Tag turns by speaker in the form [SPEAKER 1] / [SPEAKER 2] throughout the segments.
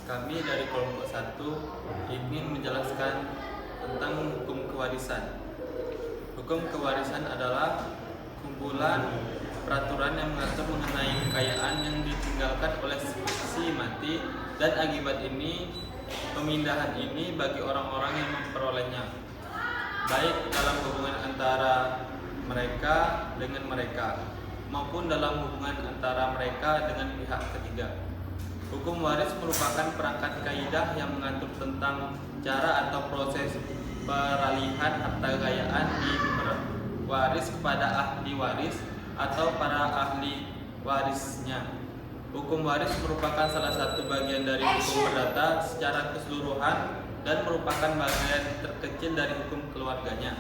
[SPEAKER 1] kami dari kelompok 1 ingin menjelaskan tentang hukum kewarisan. Hukum kewarisan adalah kumpulan peraturan yang mengatur mengenai kekayaan yang ditinggalkan oleh si mati dan akibat ini pemindahan ini bagi orang-orang yang memperolehnya, baik dalam hubungan antara mereka dengan mereka maupun dalam hubungan antara mereka dengan pihak ketiga. Hukum waris merupakan perangkat kaidah yang mengatur tentang cara atau proses peralihan harta kekayaan di waris kepada ahli waris atau para ahli warisnya. Hukum waris merupakan salah satu bagian dari hukum perdata secara keseluruhan dan merupakan bagian terkecil dari hukum keluarganya.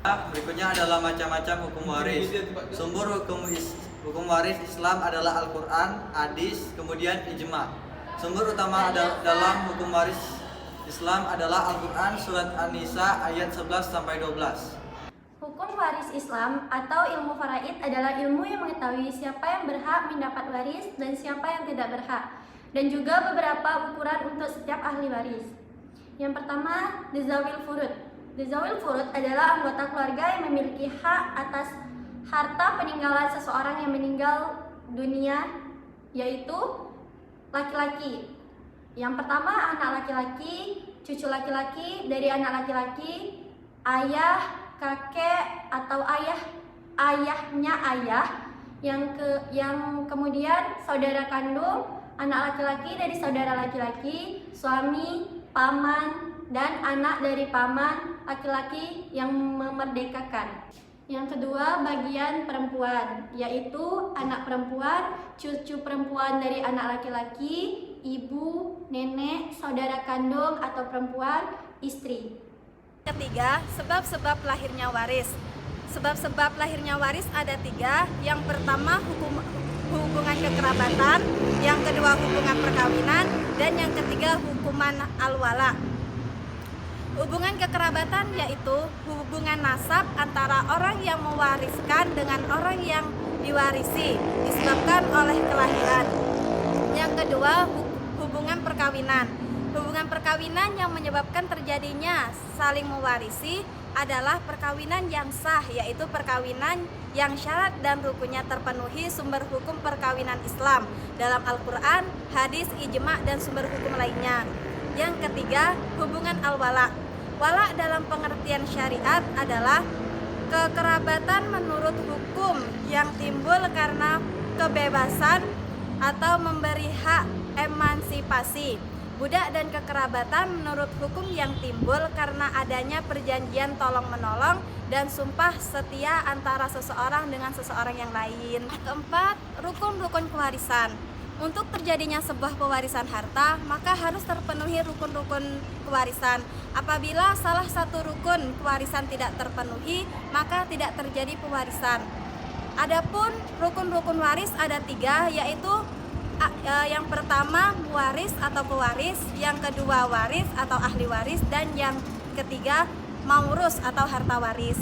[SPEAKER 2] Berikutnya adalah macam-macam hukum waris. Sumber hukum waris Islam adalah Al-Quran, hadis, kemudian ijma. Sumber utama dalam hukum waris Islam adalah Al-Quran surat An-Nisa ayat 11-12.
[SPEAKER 3] Hukum waris Islam atau ilmu faraid adalah ilmu yang mengetahui siapa yang berhak mendapat waris dan siapa yang tidak berhak, dan juga beberapa ukuran untuk setiap ahli waris. Yang pertama, dzawil furud. Dzawil furud adalah anggota keluarga yang memiliki hak atas harta peninggalan seseorang yang meninggal dunia, yaitu laki-laki. Yang pertama, anak laki-laki, cucu laki-laki dari anak laki-laki, ayah, kakek atau ayahnya ayah, yang kemudian saudara kandung, anak laki-laki dari saudara laki-laki, suami, paman, dan anak dari paman laki-laki yang memerdekakan. Yang kedua, bagian perempuan, yaitu anak perempuan, cucu perempuan dari anak laki-laki, ibu, nenek, saudara kandung atau perempuan, istri.
[SPEAKER 4] Ketiga, sebab-sebab lahirnya waris. Sebab-sebab lahirnya waris ada 3. Yang pertama, hubungan kekerabatan, yang kedua hubungan perkawinan, dan yang ketiga hukuman al-wala. Hubungan kekerabatan yaitu hubungan nasab antara orang yang mewariskan dengan orang yang diwarisi disebabkan oleh kelahiran. Yang kedua, hubungan perkawinan. Hubungan perkawinan yang menyebabkan terjadinya saling mewarisi adalah perkawinan yang sah, yaitu perkawinan yang syarat dan rukunnya terpenuhi sumber hukum perkawinan Islam dalam Al-Quran, hadis, ijma, dan sumber hukum lainnya. Yang ketiga, hubungan al-wala. Wala dalam pengertian syariat adalah kekerabatan menurut hukum yang timbul karena kebebasan atau memberi hak emansipasi. Budak dan kekerabatan menurut hukum yang timbul karena adanya perjanjian tolong-menolong dan sumpah setia antara seseorang dengan seseorang yang lain. Keempat, rukun-rukun kewarisan. Untuk terjadinya sebuah pewarisan harta, maka harus terpenuhi rukun-rukun kewarisan. Apabila salah satu rukun kewarisan tidak terpenuhi, maka tidak terjadi pewarisan. Adapun rukun-rukun waris ada 3, yaitu yang pertama waris atau pewaris, yang kedua waris atau ahli waris, dan yang ketiga maurus atau harta waris.